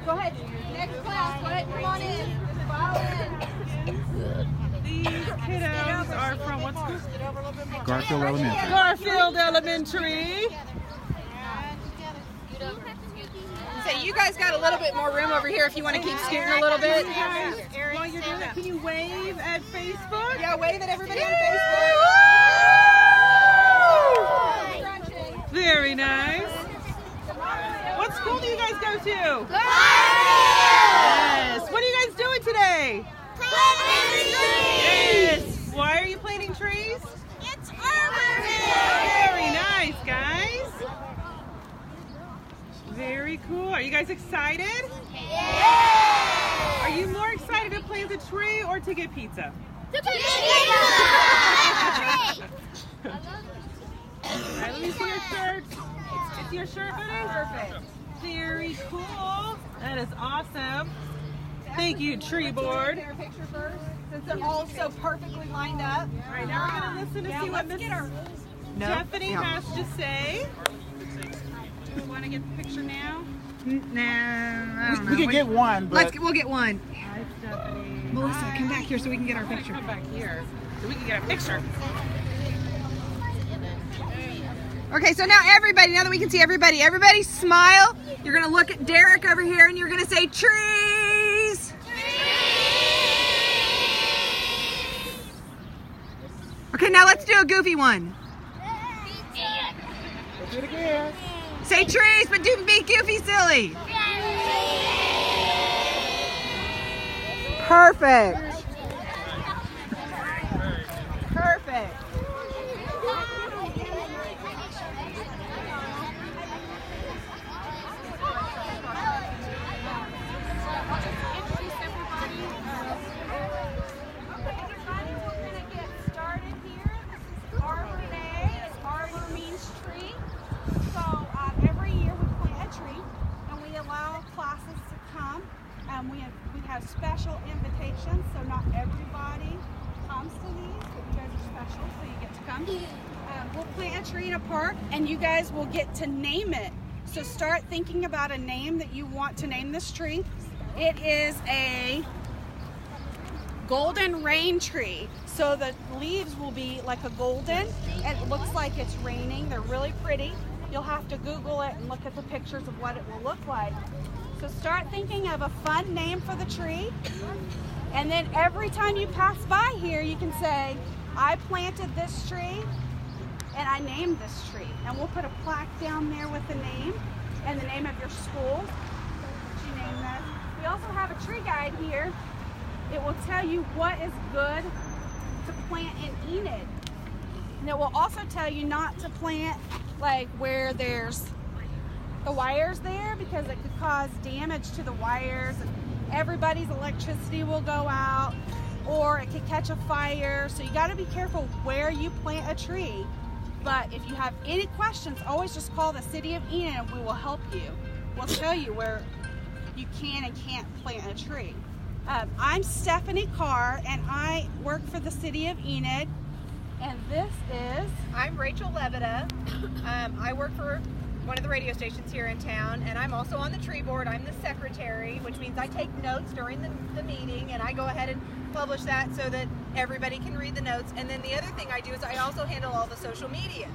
Go ahead. Next class. Go ahead. Come on in. File in. These kiddos are from what school? Garfield Elementary. Garfield Elementary. So you guys got a little bit more room over here if you want to keep scooting a little bit. While you're doing that, can you wave at Facebook? Yeah, wave at everybody on Facebook. Very nice. What school do you guys go to? Yes. What are you guys doing today? Planting trees! Yes. Why are you planting trees? It's Arbor Day! Very nice, guys. Very cool. Are you guys excited? Yeah! Are you more excited to plant the tree or to get pizza? To plant the All right, let me see your shirt. It's your shirt, buddy? Perfect. Very cool. That is awesome. Thank you, tree board. Take a picture first, since they're all so perfectly lined up. All right, now we're going to listen to see what Miss Stephanie has to say. Do we want to get the picture now? Nah, I don't know. We can get one, but We'll get one. Hi, Stephanie. Melissa, come back here so we can get our picture. Come back here so we can get a picture. Okay, so now everybody, now that we can see everybody, everybody smile. You're going to look at Derek over here and you're going to say trees. Okay, now let's do a goofy one. let's do it again. Say trees, but do be goofy silly. Perfect. Perfect. Arbor Day. Arbor means tree. So every year we plant a tree and we allow classes to come. We have special invitations, so not everybody comes to these, but you guys are special, so you get to come. We'll plant a tree in a park and you guys will get to name it. So start thinking about a name that you want to name this tree. It is a golden rain tree. So the leaves will be like a golden, and it looks like it's raining. They're really pretty. You'll have to Google it and look at the pictures of what it will look like. So start thinking of a fun name for the tree, and then every time you pass by here, you can say, I planted this tree and I named this tree. And we'll put a plaque down there with the name and the name of your school that you named that. We also have a tree guide here. It will tell you what is good to plant in Enid. And it will also tell you not to plant like where there's the wires there, because it could cause damage to the wires and everybody's electricity will go out, or it could catch a fire. So you got to be careful where you plant a tree. But if you have any questions, always just call the City of Enid and we will help you. We'll tell you where you can and can't plant a tree. I'm Stephanie Carr and I work for the City of Enid. And this is... I'm Rachel Levita. I work for one of the radio stations here in town, and I'm also on the tree board. I'm the secretary, which means I take notes during the meeting, and I go ahead and publish that so that everybody can read the notes. And then the other thing I do is I also handle all the social media.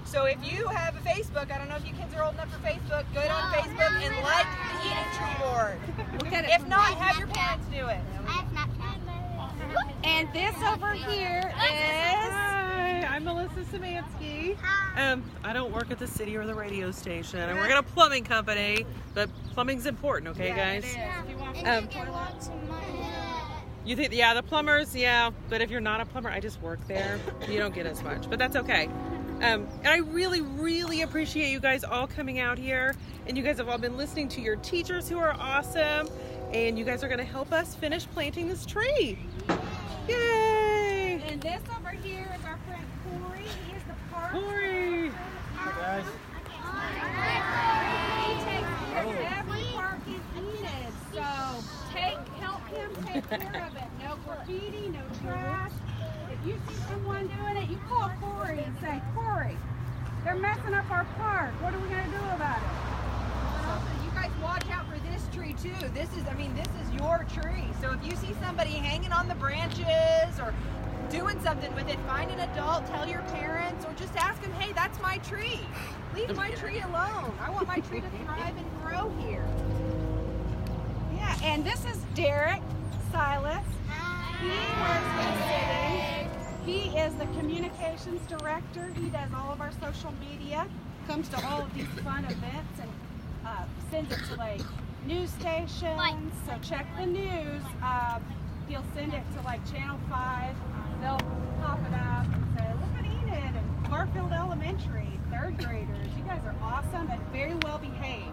So if you have a Facebook, I don't know if you kids are old enough for Facebook, go on Facebook and like the Enid tree board. If not, have your parents do it. And this over here is... Hi, I'm Melissa Szymanski. I don't work at the city or the radio station. I work at a plumbing company, but plumbing's important, okay, guys? You think, yeah, the plumbers, yeah, but if you're not a plumber, I just work there. You don't get as much, but that's okay. And I really, really appreciate you guys all coming out here, and you guys have all been listening to your teachers who are awesome, and you guys are going to help us finish planting this tree. Yay! And this over here is our friend Corey. He is the park. Corey! Hi, guys. He takes care of every park in Enid. So help him take care of it. No graffiti, no trash. If you see someone doing it, you call Corey and say, Corey, they're messing up our park. What are we going to do about it? And also, you guys watch out for this tree too. This is your tree. So if you see somebody hanging on the branches or doing something with it, find an adult, tell your parents, or just ask them, hey, that's my tree. Leave my tree alone. I want my tree to thrive and grow here. Yeah, and this is Derek Silas. He is the communications director. He does all of our social media, comes to all of these fun events, and sends it to like news stations. So check the news. He'll send it to like Channel 5. They'll pop it up and say, look at Enid and Garfield Elementary, third graders. You guys are awesome and very well behaved.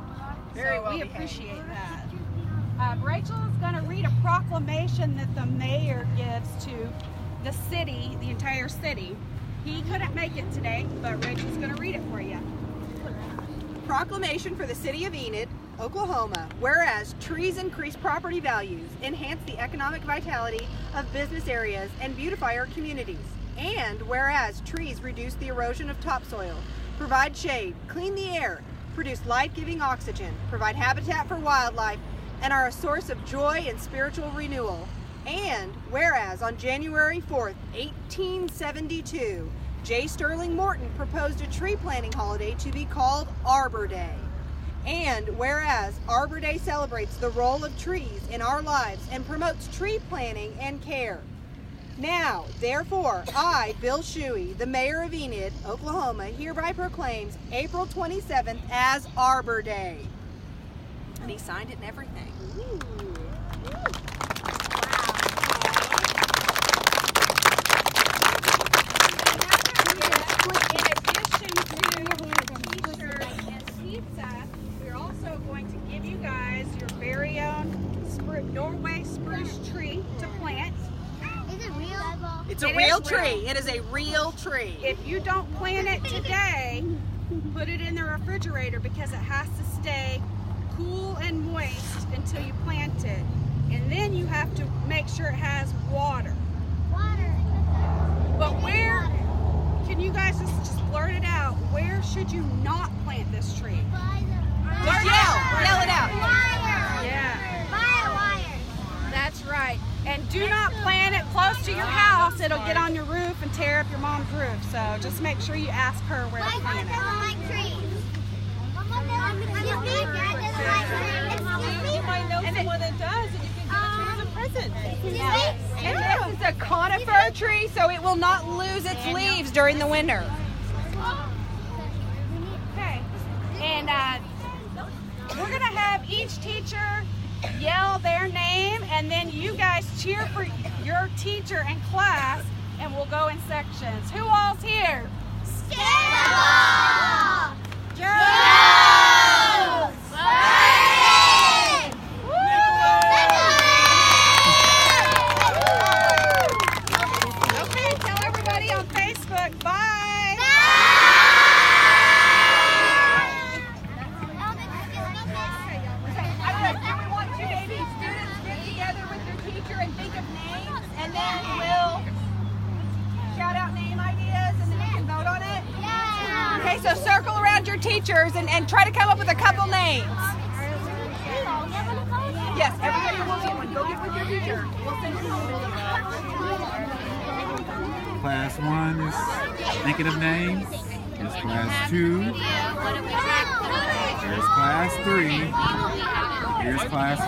Very So well we behaved. appreciate that. Rachel is going to read a proclamation that the mayor gives to the city, the entire city. He couldn't make it today, but Rachel's going to read it for you. Proclamation for the City of Enid, Oklahoma. Whereas trees increase property values, enhance the economic vitality of business areas, and beautify our communities. And whereas trees reduce the erosion of topsoil, provide shade, clean the air, produce life-giving oxygen, provide habitat for wildlife, and are a source of joy and spiritual renewal. And whereas on January 4th, 1872, J. Sterling Morton proposed a tree planting holiday to be called Arbor Day. And whereas Arbor Day celebrates the role of trees in our lives and promotes tree planting and care. Now, therefore, I, Bill Shuey, the mayor of Enid, Oklahoma, hereby proclaims April 27th as Arbor Day. And he signed it and everything. We're also going to give you guys your very own Norway spruce tree to plant. Is it real? It's a It real is tree. real. It is a real tree. If you don't plant it today, put it in the refrigerator because it has to stay cool and moist until you plant it. And then you have to make sure it has water. Water. But where, can you guys just blurt it out, where should you not plant this tree? Yell it out. Yeah. Wire. That's right. And do not plant it close to your house. It'll get on your roof and tear up your mom's roof. So just make sure you ask her where to plant it. Like trees. Excuse me? Dad doesn't like trees. You might know someone that does, and you can give it to as a present. Excuse me? And this is a conifer tree, so it will not lose its leaves during the winter. Okay. And we're going to have each teacher yell their name, and then you guys cheer for your teacher and class, and we'll go in sections. Who all's here? Scandal! Okay, tell everybody on Facebook. Bye. Do we want you maybe students get together with your teacher and think of names, and then we'll shout out name ideas, and then we can vote on it? Yeah. Okay, so circle around your teachers and try to come up with a couple names. Yes, everybody will get one. Go get with your teacher. We'll send you home. Class 1 is thinking of names. There's class 2. There's class 3. Here's class 4.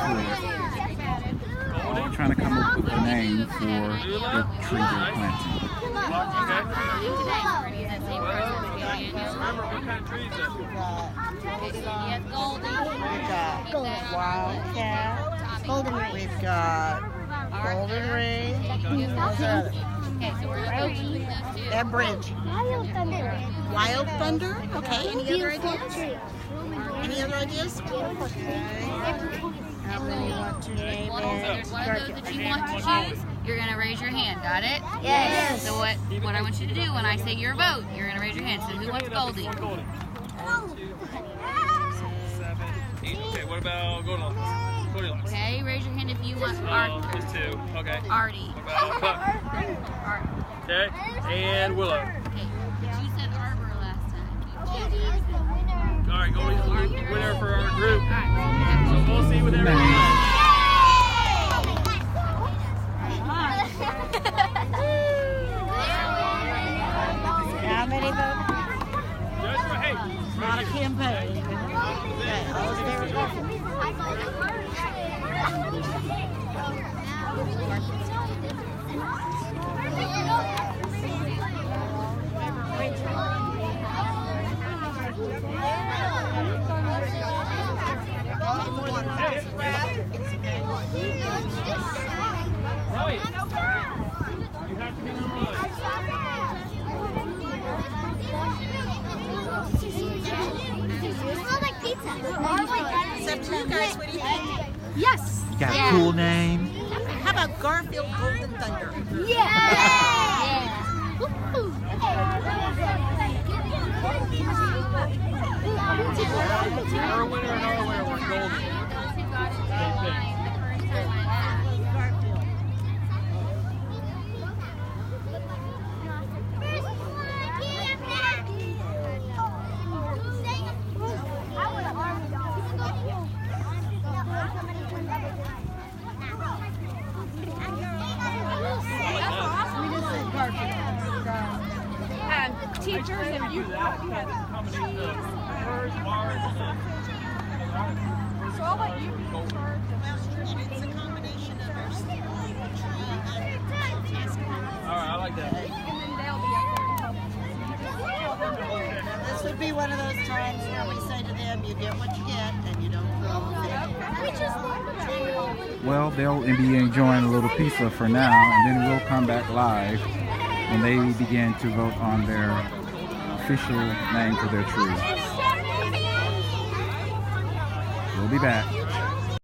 All trying to come up with a name for the tree they're planting. Wildcat. Golden ring. We've got golden ring. And bridge. Wild thunder. Wild thunder. Okay. Any other ideas? Tree. Any other ideas? How many want to name One it? of those that you want to choose, you're going to raise your hand. Got it? Yes. So what I want you to do when I say your vote, you're going to raise your hand. So who wants Goldie? 7, 8. Okay, what about Goldilocks? Goldilocks. Okay, raise your hand if you want Arthur. There's 2. Okay. Artie. What about Okay, and Willow. Okay, but you said Arbor last time. All right, Goldie's the winner for our group. All right. So we'll see what everybody Except you guys, what do you think? Yes. You got a cool name? How about Garfield Golden Thunder? You're a winner and our winner. We're golden. Teachers, if you so I'll let you be in charge of It's a combination of our tree All right, I like that. and then they'll be up there to help. This would be one of those times where we say to them, you get what you get, and you don't throw a fit. Well, they'll be enjoying a little pizza for now, and then we'll come back live when they begin to vote on their official name for their tree. We'll be back.